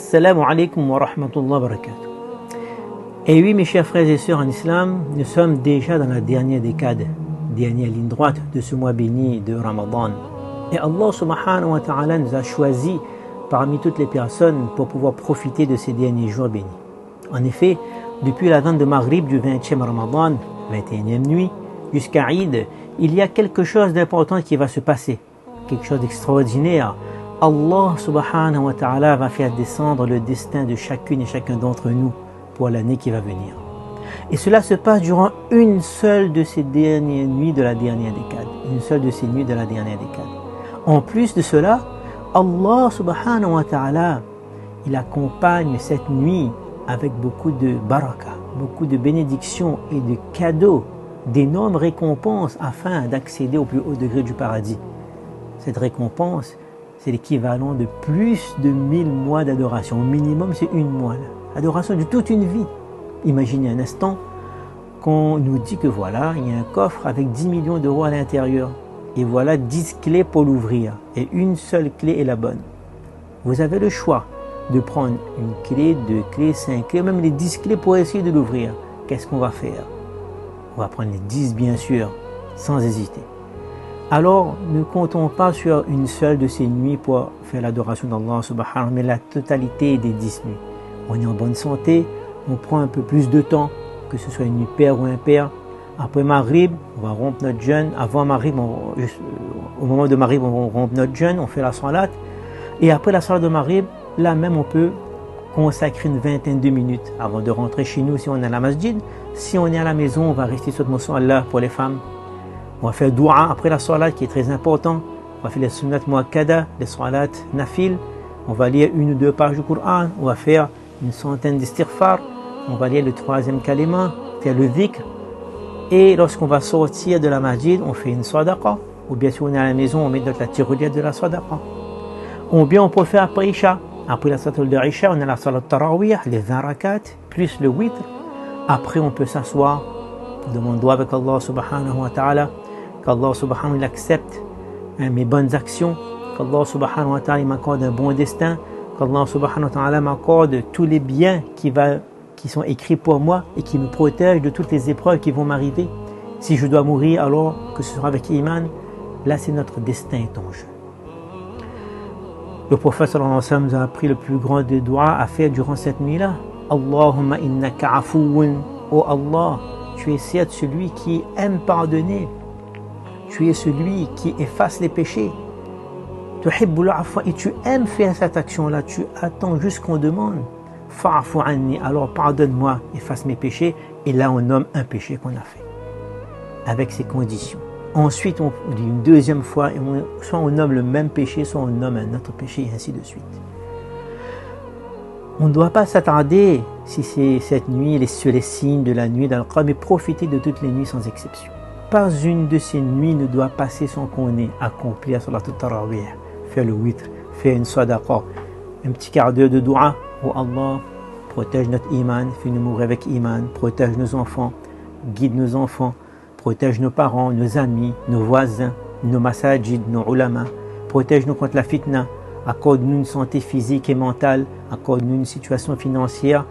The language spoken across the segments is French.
Assalamu alaikum wa rahmatullahi wa barakatuh. Et oui, mes chers frères et sœurs en islam, nous sommes déjà dans la dernière décade, dernière ligne droite de ce mois béni de Ramadan. Et Allah subhanahu wa ta'ala nous a choisis parmi toutes les personnes pour pouvoir profiter de ces derniers jours bénis. En effet, depuis l'adhan de Maghrib du 20e Ramadan, 21e nuit, jusqu'à Eid, il y a quelque chose d'important qui va se passer, quelque chose d'extraordinaire. Allah subhanahu wa ta'ala va faire descendre le destin de chacune et chacun d'entre nous pour l'année qui va venir. Et cela se passe durant une seule de ces dernières nuits de la dernière décade. Une seule de ces nuits de la dernière décade. En plus de cela, Allah subhanahu wa ta'ala, il accompagne cette nuit avec beaucoup de baraka, beaucoup de bénédictions et de cadeaux, d'énormes récompenses afin d'accéder au plus haut degré du paradis. Cette récompense, c'est l'équivalent de plus de 1000 mois d'adoration. Au minimum, c'est une mois. Adoration de toute une vie. Imaginez un instant qu'on nous dit que voilà, il y a un coffre avec 10 millions d'euros à l'intérieur. Et voilà 10 clés pour l'ouvrir. Et une seule clé est la bonne. Vous avez le choix de prendre une clé, 2 clés, 5 clés, même les 10 clés pour essayer de l'ouvrir. Qu'est-ce qu'on va faire? On va prendre les 10 bien sûr, sans hésiter. Alors, ne comptons pas sur une seule de ces nuits pour faire l'adoration d'Allah subhanahu, mais la totalité des 10 nuits. On est en bonne santé, on prend un peu plus de temps, que ce soit une nuit paire ou impaire. Après Maghrib, on va rompre notre jeûne. Avant Maghrib, au moment de Maghrib, on rompt notre jeûne, on fait la salat. Et après la salat de Maghrib, là même on peut consacrer une vingtaine de minutes avant de rentrer chez nous si on est à la masjid. Si on est à la maison, on va rester sur le mot Allah pour les femmes. On va faire dua après la salat qui est très important. On va faire les sunnat muakkada, les salat nafil. On va lire 1 ou 2 pages du Coran. On va faire une centaine d'istighfar. On va lire le 3e kalima, faire le dhikr. Et lorsqu'on va sortir de la masjid, on fait une sadaqa. Ou bien si on est à la maison, on met la tirelière de la sadaqa. Ou bien on peut faire après Isha. Après la salat de Isha, on a la salat tarawih, les 20 rakat, plus le witr. Après on peut s'asseoir, demander avec Allah subhanahu wa ta'ala, qu'Allah subhanahu wa ta'ala accepte mes bonnes actions, qu'Allah subhanahu wa ta'ala m'accorde un bon destin, qu'Allah subhanahu wa ta'ala m'accorde tous les biens qui sont écrits pour moi et qui me protègent de toutes les épreuves qui vont m'arriver. Si je dois mourir, alors que ce sera avec Iman, là c'est notre destin est en jeu. Le prophète sallallahu alayhi wa sallam nous a appris le plus grand des doigts à faire durant cette nuit-là. Allahumma innaka afouun, oh Allah, tu es certes celui qui aime pardonner. Tu es celui qui efface les péchés. Tuhibbul afwa, et tu aimes faire cette action-là. Tu attends juste qu'on demande. Fa'fu anni, alors pardonne-moi, efface mes péchés. Et là, on nomme un péché qu'on a fait. Avec ces conditions. Ensuite, on dit une deuxième fois, et soit on nomme le même péché, soit on nomme un autre péché, et ainsi de suite. On ne doit pas s'attarder, si c'est cette nuit, sur les signes de la nuit d'Al-Qadr, mais profiter de toutes les nuits sans exception. Pas une de ces nuits ne doit passer sans qu'on ait accompli la salat al-tarawih, faire le witr, faire une sadaqa, un petit quart d'heure de dua. Oh Allah, protège notre iman, fais-nous mourir avec iman, protège nos enfants, guide nos enfants, protège nos parents, nos amis, nos voisins, nos masajid, nos ulama, protège-nous contre la fitna, accorde-nous une santé physique et mentale, accorde-nous une situation financière,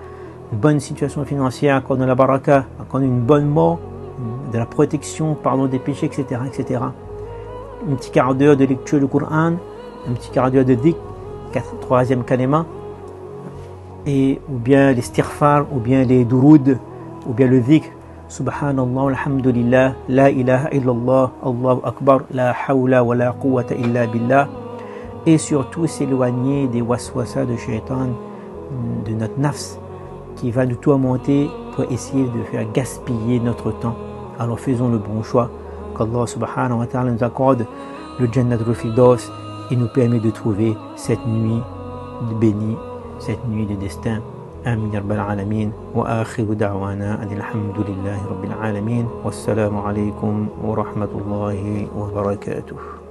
une bonne situation financière, accorde-nous la baraka, accorde-nous une bonne mort, de la protection, pardon des péchés, etc., etc. Un petit quart d'heure de lecture du Coran, un petit quart d'heure de dhikr, 3e kalima, et ou bien les istighfar, ou bien les duroud, ou bien le dhikr, subhanallah, alhamdulillah, la ilaha illallah, Allahu akbar, la hawla wa la quwwata illa billah, et surtout s'éloigner des waswasa de shaitan, de notre nafs, qui va nous tourmenter pour essayer de faire gaspiller notre temps. Alors faisons le bon choix, qu'Allah subhanahu wa ta'ala nous accorde le Jannat al-Firdaus et nous permet de trouver cette nuit bénie, cette nuit de destin. Amin ya rabbal alamin. Wa akhiru da'wana alhamdulillahi rabbil alamin. Wassalamu alaykum wa rahmatullahi wa barakatuh.